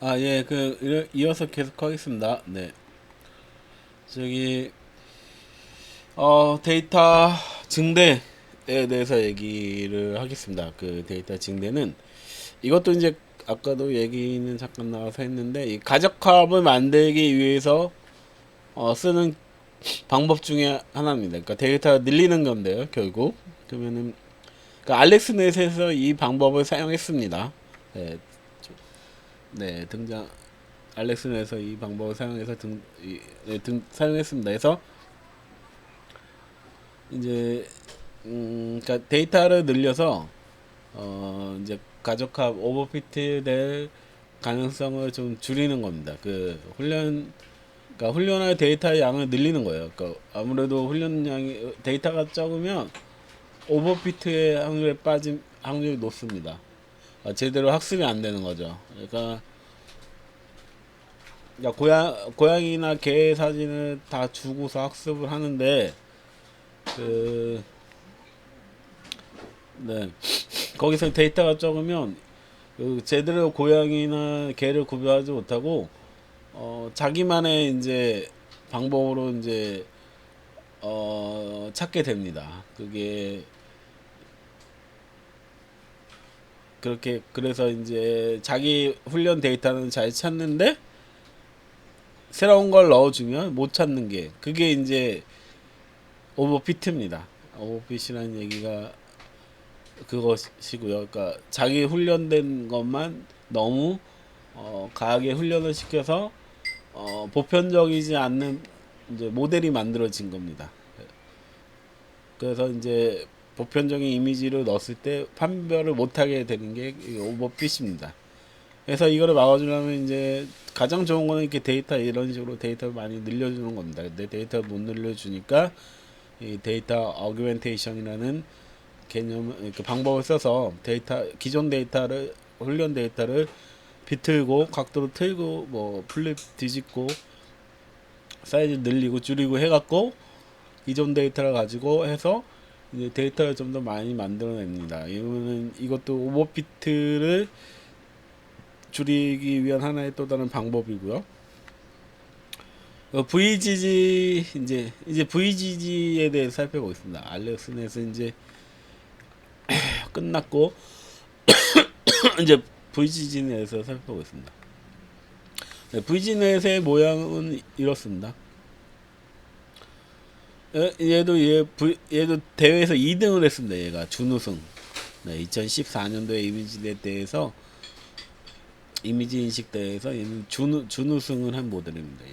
예, 이어서 계속 하겠습니다. 네. 저기, 데이터 증대에 대해서 얘기를 하겠습니다. 그 데이터 증대는, 이것도 이제, 아까도 얘기는 잠깐 나와서 했는데, 이 가적합을 만들기 위해서, 쓰는 방법 중에 하나입니다. 그러니까 데이터 늘리는 건데요, 결국. 그러면은, 그 알렉스넷에서 이 방법을 사용했습니다. 네, 네, 알렉스넷에서 이 방법을 사용해서 사용했습니다. 그래서 이제 그러니까 데이터를 늘려서 이제 가적합 오버피트 될 가능성을 좀 줄이는 겁니다. 그러니까 훈련할 데이터의 양을 늘리는 거예요. 그러니까 아무래도 훈련량이 데이터가 적으면 오버피트의 확률에 빠진 확률이 높습니다. 제대로 학습이 안 되는 거죠. 그러니까 고양이나 개 사진을 다 주고서 학습을 하는데 그 네. 거기서 데이터가 적으면 제대로 고양이나 개를 구별하지 못하고 자기만의 이제 방법으로 이제 찾게 됩니다. 그게 그렇게 그래서 이제 자기 훈련 데이터는 잘 찾는데 새로운 걸 넣어주면 못 찾는 게 그게 이제 오버피트입니다. 오버핏이라는 얘기가 그것이고요. 그러니까 자기 훈련된 것만 너무 강하게 훈련을 시켜서 보편적이지 않는 이제 모델이 만들어진 겁니다. 그래서 이제 보편적인 이미지를 넣었을 때 판별을 못하게 되는 게 오버핏입니다. 그래서 이거를 막아주려면 이제 가장 좋은 거는 이렇게 데이터 이런 식으로 데이터를 많이 늘려주는 겁니다. 근데 데이터를 못 늘려주니까 이 데이터 어규멘테이션이라는 개념 이렇게 방법을 써서 기존 데이터를 훈련 데이터를 비틀고 각도로 틀고 뭐 플립 뒤집고 사이즈 늘리고 줄이고 해갖고 기존 데이터를 가지고 해서 이제 데이터를 좀 더 많이 만들어냅니다. 이것도 오버피트를 줄이기 위한 하나의 또 다른 방법이고요. VGG 이제 VGG에 대해 살펴보겠습니다. 알렉스넷은 이제 끝났고 이제 VGG넷에서 살펴보겠습니다. 네, VG넷의 모양은 이렇습니다. 얘도 대회에서 2등을 했습니다. 얘가 준우승. 네, 2014년도에 이미지넷 대회에서 이미지 인식 대회에서 얘는 준우승을 한 모델입니다.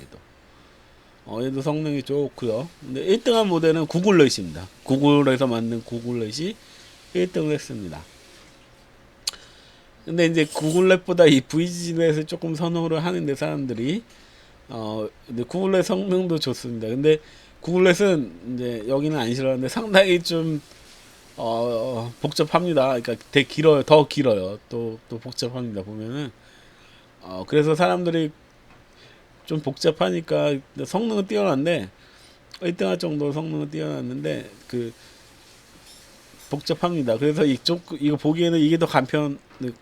얘도 성능이 좋고요. 근데 1등한 모델은 구글렛입니다. 구글에서 만든 구글렛이 1등을 했습니다. 근데 이제 구글렛보다 이 VG넷을 조금 선호를 하는데 사람들이 근데 구글렛 성능도 좋습니다. 근데 구글렛은 이제 여기는 안 싫어하는데 상당히 좀 복잡합니다. 그러니까 되게 길어요. 더 길어요. 또 복잡합니다. 보면은 그래서 사람들이 좀 복잡하니까 성능은 뛰어난데 1등할 정도로 성능은 뛰어났는데 복잡합니다. 그래서 이거 보기에는 이게 더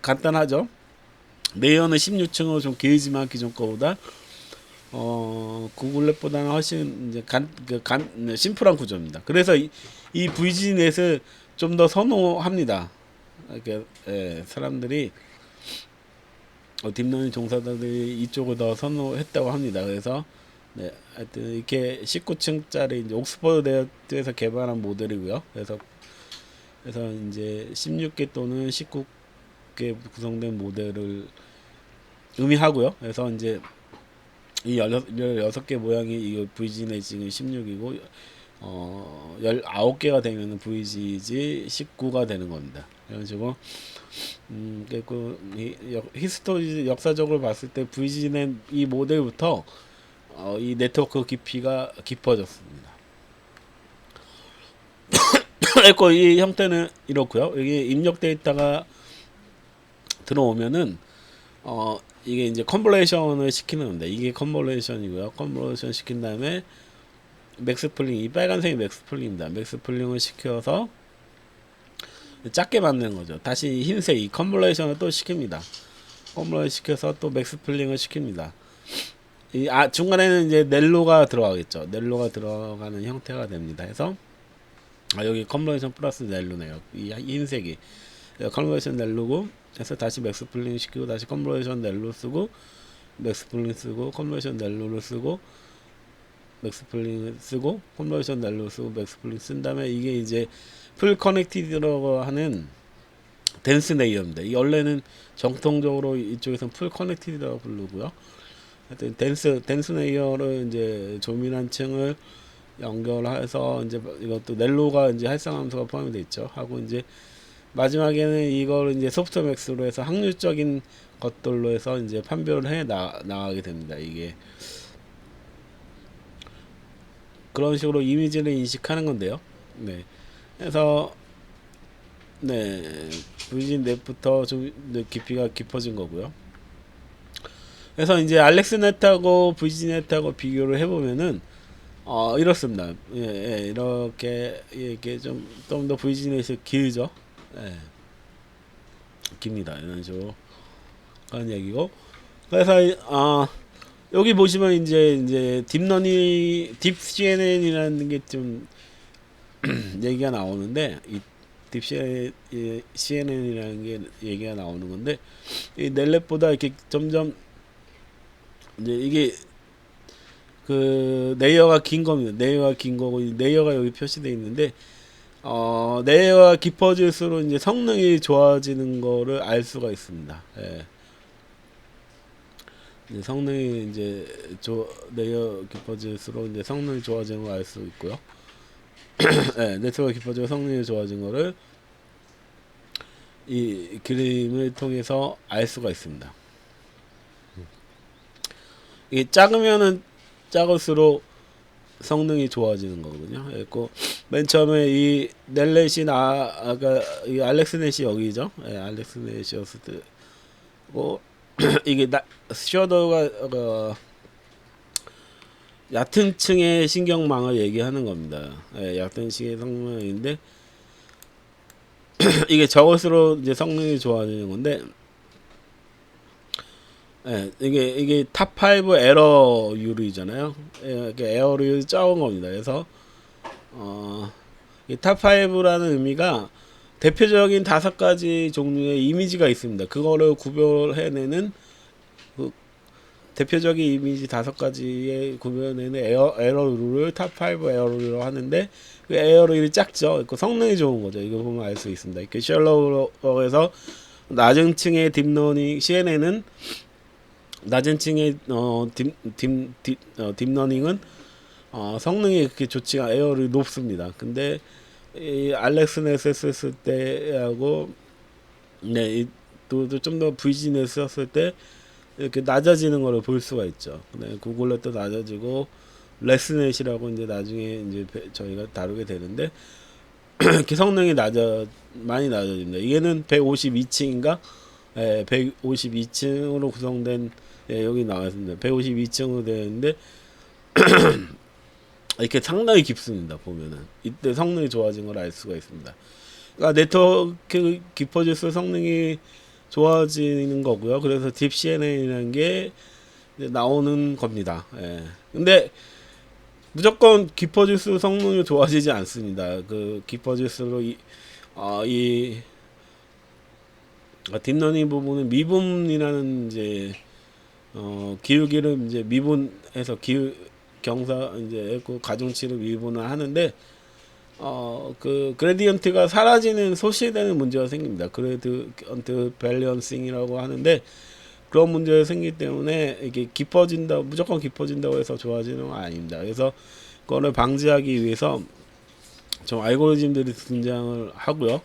간단하죠. 레이어는 16층으로 좀 길지만 기존 거보다 구글렛보다는 훨씬 이제 심플한 구조입니다. 그래서 이 VG넷을 좀 더 선호합니다. 이렇게 사람들이 딥러닝 종사자들이 이쪽을 더 선호했다고 합니다. 그래서 네, 하여튼 이렇게 19층짜리 이제 옥스퍼드 대학에서 개발한 모델이고요. 그래서 이제 16개 또는 19개 구성된 모델을 의미하고요. 그래서 이제 이 16개 모양이 이 VG는 지금 16이고 19개가 되면 VGG 19가 되는 겁니다. 이런 식으로 히스토리 역사적으로 봤을 때 VG는 이 모델부터 이 네트워크 깊이가 깊어졌습니다. 그리고 이 형태는 이렇고요. 여기 입력 데이터가 들어오면은 이게 이제 컨볼레이션을 시키는 건데 이게 컨볼레이션이고요. 컨볼레이션 시킨 다음에 맥스플링 이 빨간색이 맥스플링입니다. 맥스플링을 시켜서 작게 만드는 거죠. 다시 흰색 이 컨볼레이션을 또 시킵니다. 컨버전 시켜서 또 맥스 플링을 시킵니다. 중간에는 이제 넬로가 들어가겠죠. 넬로가 들어가는 형태가 됩니다. 해서 여기 컨버전 플러스 넬로네요. 이 흰색이 컨버전 넬로고 해서 다시 맥스 플링 시키고 다시 컨버전 넬로 쓰고 맥스 플링 쓰고 컨버전 넬로를 쓰고 맥스 플링을 쓰고 컨버전 넬로 쓰고 맥스 플링 쓴 다음에 이게 이제 풀 커넥티드라고 하는 댄스 레이어입니다. 이 원래는 정통적으로 이쪽에서는 풀 커넥티드라고 부르고요. 하여튼 댄스 레이어를 이제 조밀한 층을 연결해서 이제 이것도 넬로가 이제 활성함수가 포함이 되어 있죠. 하고 이제 마지막에는 이걸 이제 소프트맥스로 해서 확률적인 것들로 해서 이제 판별을 해 나가게 됩니다. 이게 그런 식으로 이미지를 인식하는 건데요. 네. 그래서 네, VGNet부터 좀 깊이가 깊어진 거고요. 그래서 이제 알렉스넷하고 VGNet하고 비교를 해보면은 이렇습니다. 이렇게 좀 더 VGNet이 길죠. 예, 깁니다. 이런 식으로 그런 얘기고. 그래서 여기 보시면 이제 딥 CNN이라는 게 좀 얘기가 나오는데 이 딥 CNN이라는 게 얘기가 나오는 건데 이 넬렛보다 이렇게 점점 이제 이게 그 레이어가 긴 겁니다. 레이어가 긴 거고 이 레이어가 여기 표시되어 있는데 레이어가 깊어질수록 이제 성능이 좋아지는 거를 알 수가 있습니다. 예. 이제 성능이 이제 레이어 깊어질수록 이제 성능이 좋아지는 걸 알 수 있고요. 네, 네트워크가 깊어지고 성능이 좋아진 거를 이 그림을 통해서 알 수가 있습니다. 이게 작으면은 작을수록 성능이 좋아지는 거거든요. 그리고 맨 처음에 이 넬렛이 아까 이 알렉스넷이 여기죠. 예, 알렉스넷이었을 때고 이게 셔더가 얕은 층의 신경망을 얘기하는 겁니다. 예, 얕은 층의 성능인데 이게 적을수록 이제 성능이 좋아지는 건데, 예, 이게 탑5 에러율이잖아요. 예, 에러율이 적은 겁니다. 그래서 이 탑5라는 의미가 대표적인 5가지 종류의 이미지가 있습니다. 그거를 구별해내는 대표적인 이미지 5가지의 구별해내는 에러율을 탑5 에러율이라고 하는데 그 에러율이 작죠. 그 성능이 좋은 거죠. 이거 보면 알 수 있습니다. 이렇게 셜로우에서 낮은 층의 딥러닝 CNN은 낮은 층의 딥러닝은 성능이 그렇게 좋지가 에어를 높습니다. 근데 이 알렉스넷을 썼을 때하고 네, 또 좀 더 VGNet 썼을 때 이렇게 낮아지는 거를 볼 수가 있죠. 네, 구글넷도 낮아지고 레스넷이라고 이제 나중에 이제 저희가 다루게 되는데 이렇게 성능이 많이 낮아집니다. 이게는 152층인가? 예, 152층으로 구성된 여기 나왔습니다. 152층으로 되어 있는데 이렇게 상당히 깊습니다. 보면은 이때 성능이 좋아진 걸 알 수가 있습니다. 그러니까 네트워크 깊어질수록 성능이 좋아지는 거고요. 그래서 딥 CNN이라는 게 나오는 겁니다. 예. 근데 무조건 깊어질수록 성능이 좋아지지 않습니다. 그 깊어질수록 이 딥러닝 부분은 미분이라는 이제 기울기를 이제 미분해서 경사 이제 가중치를 미분을 하는데 그 그레디언트가 사라지는 소실되는 문제가 생깁니다. 그레디언트 밸런싱이라고 하는데 그런 문제가 생기기 때문에 이게 무조건 깊어진다고 해서 좋아지는 건 아닙니다. 그래서 그거를 방지하기 위해서 좀 알고리즘들이 등장을 하고요.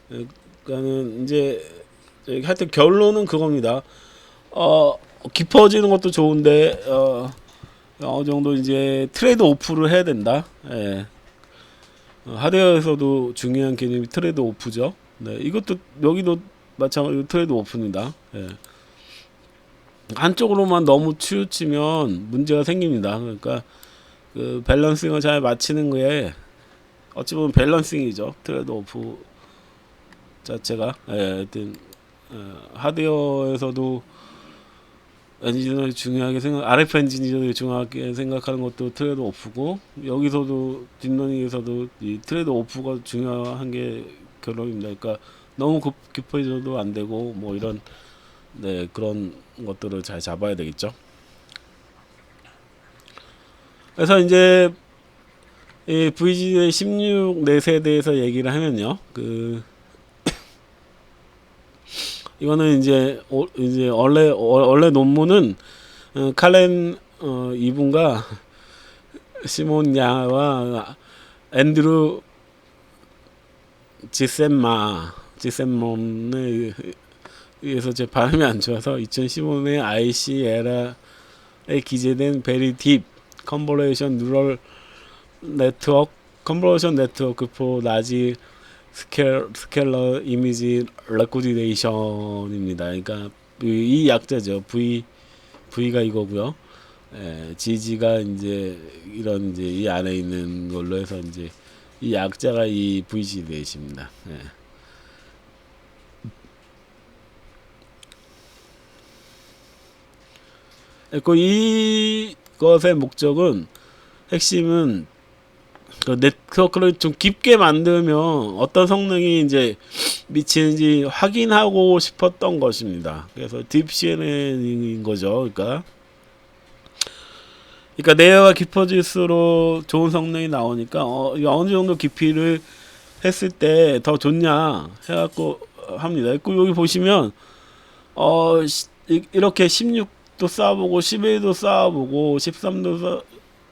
그러니까는 이제 하여튼 결론은 그겁니다. 깊어지는 것도 좋은데 어느 정도 이제 트레이드 오프를 해야 된다. 예. 하드웨어에서도 중요한 개념이 트레이드 오프죠. 네, 이것도 여기도 마찬가지로 트레이드 오프입니다. 예. 한쪽으로만 너무 치우치면 문제가 생깁니다. 그러니까 그 밸런싱을 잘 맞추는 거에 어찌 보면 밸런싱이죠. 트레이드 오프 자체가. 예, 하여튼 하드웨어에서도 엔지니어를 중요하게 RF 엔지니어를 중요하게 생각하는 것도 트레이드 오프고, 여기서도 딥러닝에서도 이 트레이드 오프가 중요한 게 결론입니다. 그러니까 너무 깊어져도 안 되고 뭐 이런 그런 것들을 잘 잡아야 되겠죠. 그래서 이제 이 VGA 16 넷에 대해서 얘기를 하면요, 이거는 이제 원래 논문은 칼렌 이분과 시몬 야와 앤드루 지셈몬에 의해서 제 발음이 안 좋아서 2015년에 ICLA에 기재된 베리 딥 컨볼레이션 뉴럴 네트워크 컨볼레이션 네트워크 포 라지 스케일러 이미지 레코디네이션입니다. 그러니까 이 약자죠. V가 이거고요. GG가 이제 이런 이제 이 안에 있는 걸로 해서 이제 이 약자가 이 VG넷입니다. 그리고 이것의 목적은 핵심은 그 네트워크를 좀 깊게 만들면 어떤 성능이 이제 미치는지 확인하고 싶었던 것입니다. 그래서 딥 CNN인 거죠. 그러니까 내외가 깊어질수록 좋은 성능이 나오니까 어느 정도 깊이를 했을 때 더 좋냐 해갖고 합니다. 그 여기 보시면 이렇게 16도 쌓아보고 11도 쌓아보고 13도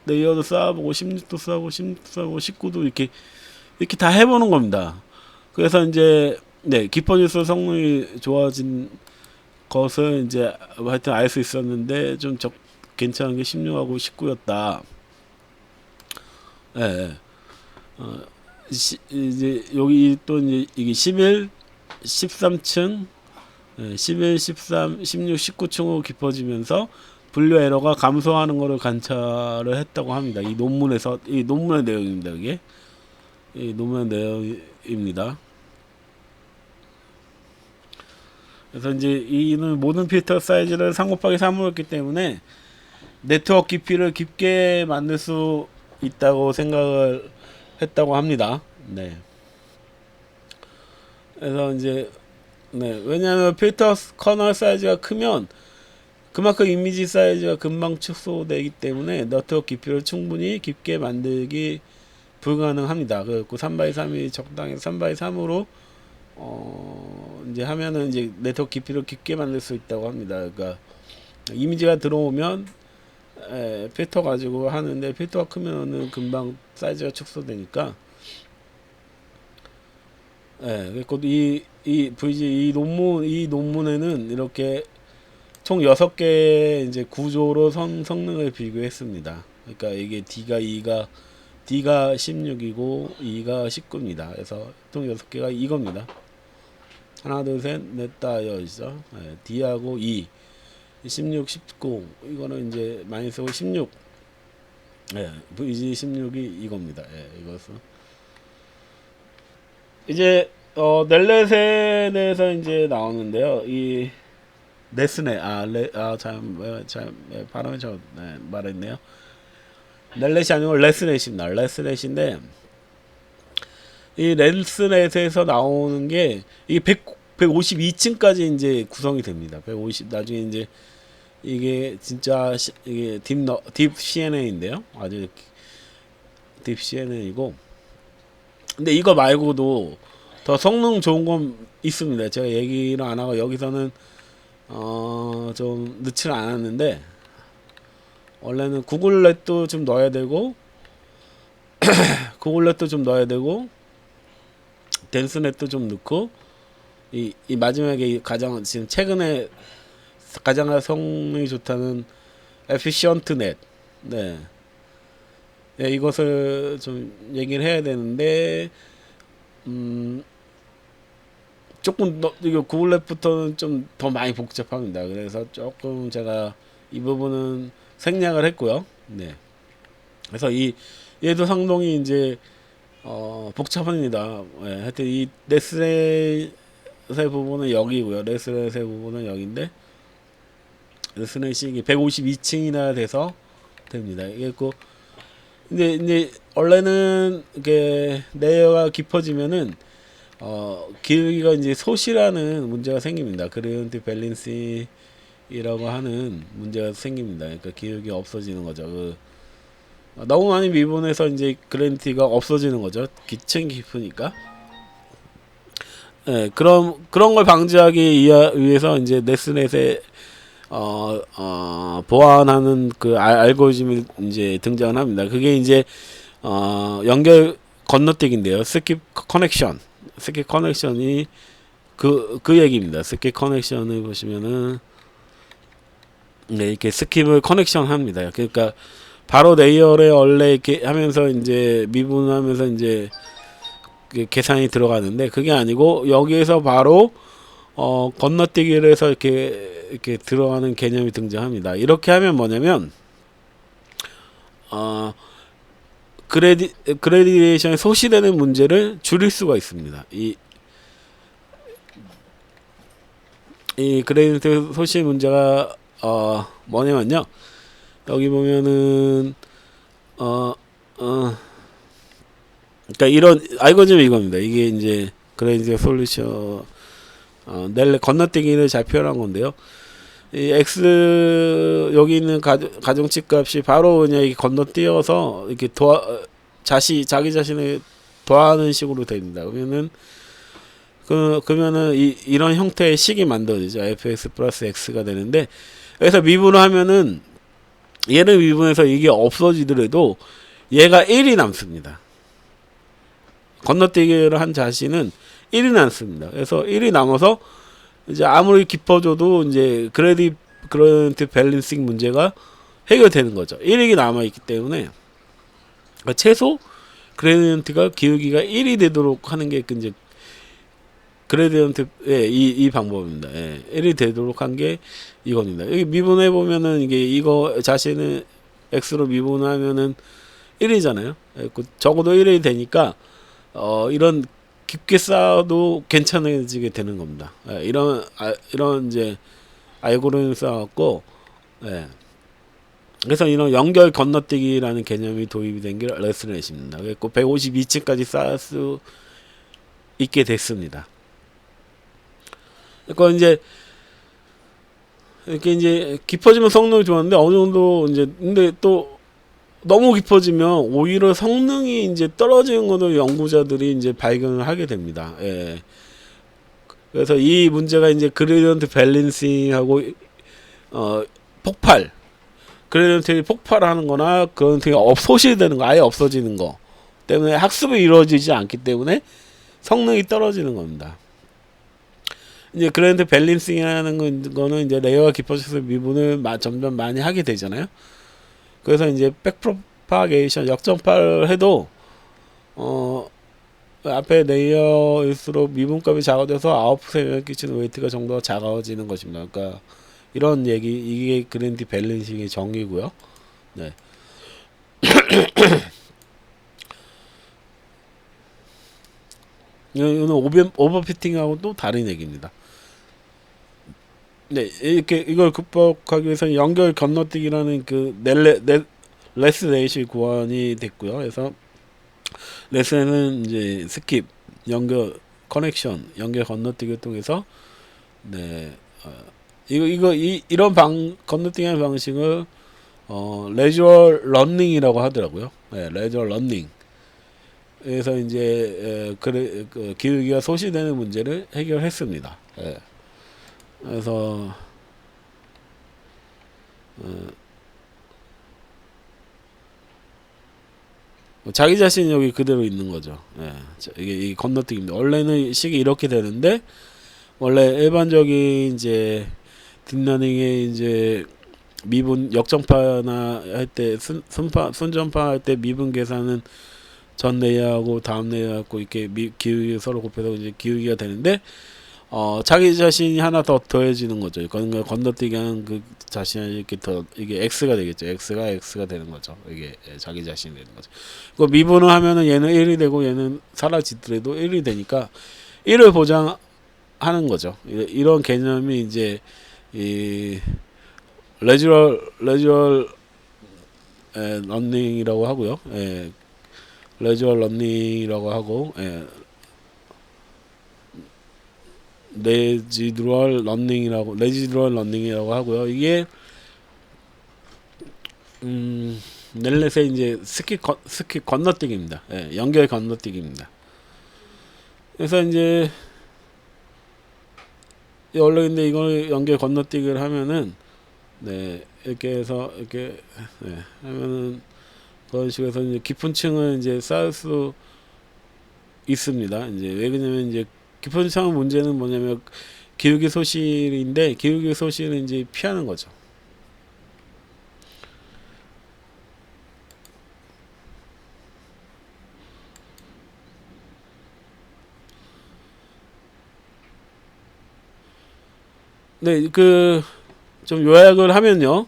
레이어도 쌓아보고 16도 쌓아보고 16도 쌓아보고 19도 이렇게 다 해보는 겁니다. 그래서 이제 깊어질수록 성능이 좋아진 것을 이제 하여튼 알 수 있었는데 좀 괜찮은 게 16하고 19였다. 예. 이제 여기 또 이제 이게 11, 13층, 11, 13, 16, 19층으로 깊어지면서 분류 에러가 감소하는 것을 관찰을 했다고 합니다. 이 논문의 내용입니다. 이게 이 논문의 내용입니다. 그래서 이제 이는 모든 필터 사이즈를 3 곱하기 3으로 했기 때문에 네트워크 깊이를 깊게 만들 수 있다고 생각을 했다고 합니다. 그래서 이제 왜냐하면 필터 커널 사이즈가 크면 그만큼 이미지 사이즈가 금방 축소되기 때문에 네트워크 깊이를 충분히 깊게 만들기 불가능합니다. 그리고 3x3이 적당히 3x3으로 이제 하면은 이제 네트워크 깊이를 깊게 만들 수 있다고 합니다. 그러니까 이미지가 들어오면 필터 가지고 하는데 필터가 크면은 금방 사이즈가 축소되니까 그리고 이 논문에는 이렇게 총 6개 이제 구조로 성능을 비교했습니다. 그러니까 이게 D가 16이고 E가 19입니다. 그래서 총 6개가 이겁니다. 하나, 둘, 셋, 넷, 다 여기서 D하고 E 16, 19 이거는 이제 많이 쓰고 16 VG 16이 이겁니다. 이것은 이제 넬렛에 대해서 이제 나오는데요. 이 네스네 발음이 말했네요. 넬렛이 아니고 레스넷입니다. 레스넷인데 이 레스넷에서 나오는 게 이 152층까지 이제 구성이 됩니다. 150 나중에 이제 이게 진짜 이게 딥 CNN인데요. 아주 딥 CNN이고, 근데 이거 말고도 더 성능 좋은 건 있습니다. 제가 얘기를 안 하고 여기서는 좀 넣지를 않았는데, 원래는 구글넷도 좀 넣어야 되고 구글넷도 좀 넣어야 되고 댄스넷도 좀 넣고 이 마지막에 가장 지금 최근에 가장 성능이 좋다는 에피시언트넷 이것을 좀 얘기를 해야 되는데 조금 이거 구글넷부터는 좀 더 많이 복잡합니다. 그래서 조금 제가 이 부분은 생략을 했고요. 그래서 얘도 상당히 이제 복잡합니다. 하여튼 이 부분은 여기고요. 레스넷의 부분은 여기인데 레스넷이 152층이나 돼서 됩니다. 이게 그 이제 원래는 이게 레이어가 깊어지면은 기울기가 이제 소실하는 문제가 생깁니다. 그레디언트 밸런싱이라고 하는 문제가 생깁니다. 그러니까 기울기가 없어지는 거죠. 너무 많이 미분해서 이제 그레디언트가 없어지는 거죠. 기층 깊으니까. 예, 그런 걸 방지하기 위해서 이제 넷스넷에 보완하는 그 알고리즘이 이제 등장을 합니다. 그게 이제 연결 건너뛰기인데요. 스킵 커넥션이 그 얘기입니다. 스킵 커넥션을 보시면은 네, 이렇게 스킵을 커넥션 합니다. 그러니까 바로 레이어에 원래 이렇게 하면서 이제 미분하면서 이제 계산이 들어가는데 그게 아니고 여기에서 바로 건너뛰기를 해서 이렇게 들어가는 개념이 등장합니다. 이렇게 하면 뭐냐면 그레디에이션에 소시되는 문제를 줄일 수가 있습니다. 이 그레디언트 소시 문제가 뭐냐면요. 여기 보면은 그러니까 이런 알고리즘이 이겁니다. 이게 이제 그레디언트 솔루션 넬레 건너뛰기를 잘 표현한 건데요. 이 x 여기 있는 가정치 값이 바로 그냥 이렇게 건너뛰어서 이렇게 자기 자신을 더하는 식으로 됩니다. 그러면은 이런 형태의 식이 만들어지죠. fx 플러스 x가 되는데 그래서 미분을 하면은 얘를 미분해서 이게 없어지더라도 얘가 1이 남습니다. 건너뛰기를 한 자신은 1이 남습니다. 그래서 1이 남아서 이제 아무리 깊어져도 이제 그레디언트 밸런싱 문제가 해결되는 거죠. 1이 남아 있기 때문에 그러니까 최소 그레디언트가 기울기가 1이 되도록 하는 게 이제 그레디언트의 이 방법입니다. 1이 되도록 한 게 이겁니다. 여기 미분해 보면은 이게 이거 자신을 x로 미분하면은 1이잖아요. 적어도 1이 되니까 이런 깊게 쌓아도 괜찮아지게 되는 겁니다. 이런 이제 알고리즘 쌓았고, 그래서 이런 연결 건너뛰기라는 개념이 도입이 된 게 레스넷입니다. 그래서 152층까지 쌓을 수 있게 됐습니다. 그러니까 이제 이렇게 이제 깊어지면 성능이 좋았는데 어느 정도 이제 근데 또 너무 깊어지면 오히려 성능이 이제 떨어지는 것을 연구자들이 이제 발견을 하게 됩니다. 그래서 이 문제가 이제 그레디언트 밸런싱하고 폭발, 그레디언트가 폭발하는 거나 그레디언트가 소실되는 거, 아예 없어지는 거 때문에 학습이 이루어지지 않기 때문에 성능이 떨어지는 겁니다. 이제 그레디언트 밸런싱이라는 거는 이제 레이어가 깊어져서 미분을 점점 많이 하게 되잖아요. 그래서 이제 백프로파게이션 역전파를 해도 앞에 레이어일수록 미분값이 작아져서 아웃풋에 영향을 끼치는 웨이트가 정도가 작아지는 것입니다. 그러니까 이런 이게 그레디언트 밸런싱의 정의고요. 네. 이거는 오버피팅하고 또 다른 얘기입니다. 네, 이걸 극복하기 위해서 연결 건너뛰기라는 그 레스넷이 구현이 됐고요. 그래서 레스넷은 이제 스킵, 연결 연결 건너뛰기를 통해서 이런 건너뛰기하는 방식을 레저럴 러닝이라고 하더라고요. 레저럴 러닝. 그래서 이제 기울기가 소실되는 문제를 해결했습니다. 그래서 자기 자신이 여기 그대로 있는 거죠. 이게 건너뛰기입니다. 원래는 식이 이렇게 되는데 원래 일반적인 이제 딥러닝의 이제 미분 역전파나 할 때 순전파 할 때 미분 계산은 전 레이어하고 다음 레이어하고 이렇게 기울기 서로 곱해서 이제 기울기가 되는데 자기 자신이 하나 더 더해지는 거죠. 건너뛰기 하는 그 자신이 이렇게 이게 x가 되겠죠. x가 되는 거죠. 이게 자기 자신이 되는 거죠. 그 미분을 하면은 얘는 1이 되고 얘는 사라지더라도 1이 되니까 1을 보장하는 하는 거죠. 이런 개념이 이제 이 레지럴 러닝이라고 하고요. 레지럴 러닝이라고 하고 레지드럴 러닝이라고 하고요. 이게 넬렛의 이제 스키 건너뛰기입니다. 연결 건너뛰기입니다. 그래서 이제 원래 근데 이걸 연결 건너뛰기를 하면은 이렇게 해서 이렇게 하면은 그런 식으로 해서 이제 깊은 층을 이제 쌓을 수 있습니다. 이제 왜 그러냐면 이제 깊은 층의 문제는 뭐냐면 기울기 소실인데 기울기 소실은 이제 피하는 거죠. 네, 좀 요약을 하면요.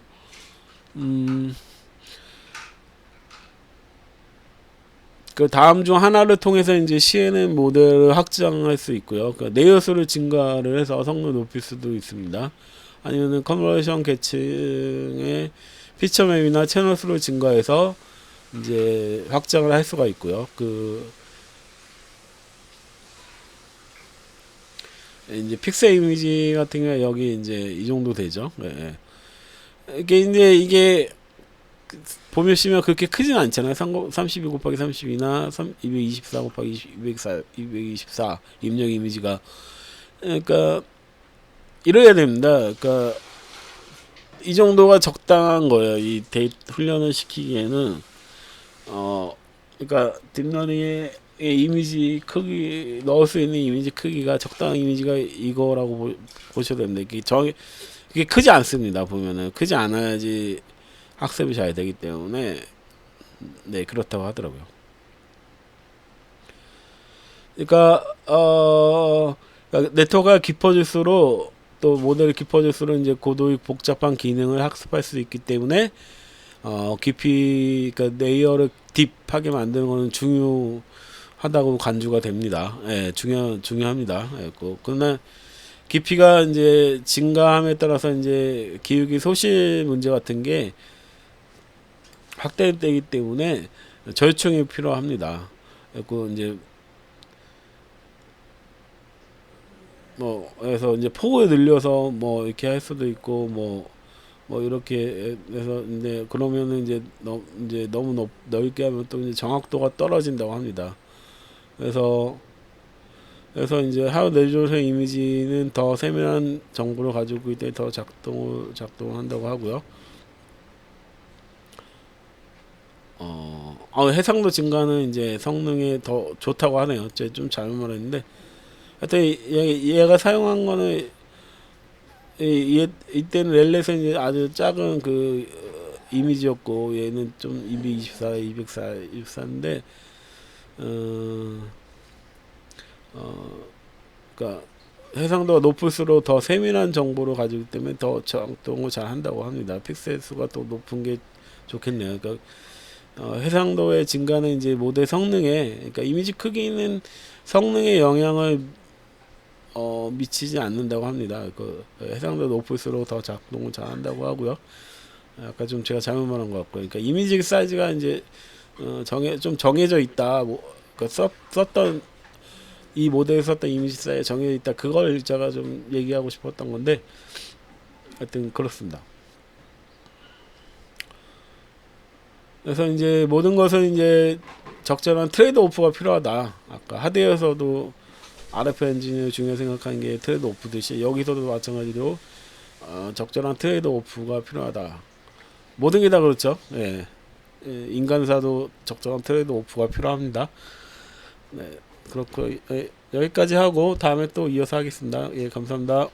그 다음 중 하나를 통해서 이제 CNN 모델을 확장할 수 있고요. 그 내역수를 증가를 해서 성능을 높일 수도 있습니다. 아니면은 컨버전 계층의 피처맵이나 채널 수를 증가해서 이제 확장을 할 수가 있고요. 이제 픽셀 이미지 같은 경우에 여기 이제 이 정도 되죠. 이게 보시면 그렇게 크진 않잖아요. 32 곱하기 32나 224 곱하기 224 입력 이미지가. 그러니까 이래야 됩니다. 그러니까 이 정도가 적당한 거예요. 이 훈련을 시키기에는 그러니까 딥러닝의 이미지 크기 넣을 수 있는 이미지 크기가 적당한 이미지가 이거라고 보셔야 됩니다. 이게 크지 않습니다. 보면은 크지 않아야지 학습이 잘 되기 때문에 그렇다고 하더라고요. 그러니까 네트워크가 깊어질수록 또 모델이 깊어질수록 이제 고도의 복잡한 기능을 학습할 수 있기 때문에 깊이 그러니까 레이어를 딥하게 만드는 것은 중요하다고 간주가 됩니다. 중요합니다. 그러나 깊이가 이제 증가함에 따라서 이제 기울기 소실 문제 같은 게 확대되기 때문에 절충이 필요합니다. 그리고 이제 그래서 이제 폭을 늘려서 이렇게 할 수도 있고 이렇게 해서 근데 그러면은 이제 너무 넓게 하면 또 이제 정확도가 떨어진다고 합니다. 그래서 이제 하우 레졸루션 이미지는 더 세밀한 정보를 가지고 있기 때문에 더 작동한다고 하고요. 해상도 증가는 이제 성능에 더 좋다고 하네요. 제가 좀 잘못 말했는데, 하여튼 얘가 사용한 거는 이때는 렐렛은 이제 아주 작은 이미지였고 얘는 좀 224, 204인데 그러니까 해상도가 높을수록 더 세밀한 정보를 가지고 있기 때문에 더 작동을 잘 한다고 합니다. 픽셀 수가 또 높은 게 좋겠네요. 그러니까 해상도의 증가는 이제 모델 성능에, 그러니까 이미지 크기는 성능에 영향을 미치지 않는다고 합니다. 해상도 높을수록 더 작동을 잘 한다고 하고요. 아까 좀 제가 잘못 말한 것 같고요. 그러니까 이미지 사이즈가 이제 좀 정해져 있다. 썼던 이 모델에 썼던 이미지 사이즈 정해져 있다. 그걸 제가 좀 얘기하고 싶었던 건데, 하여튼 그렇습니다. 그래서 이제 모든 것은 이제 적절한 트레이드 오프가 필요하다. 아까 하드웨어에서도 RF 엔지니어 중요하게 생각하는 게 트레이드 오프듯이 여기서도 마찬가지로 적절한 트레이드 오프가 필요하다. 모든 게 다 그렇죠. 인간사도 적절한 트레이드 오프가 필요합니다. 그렇고 여기까지 하고 다음에 또 이어서 하겠습니다. 감사합니다.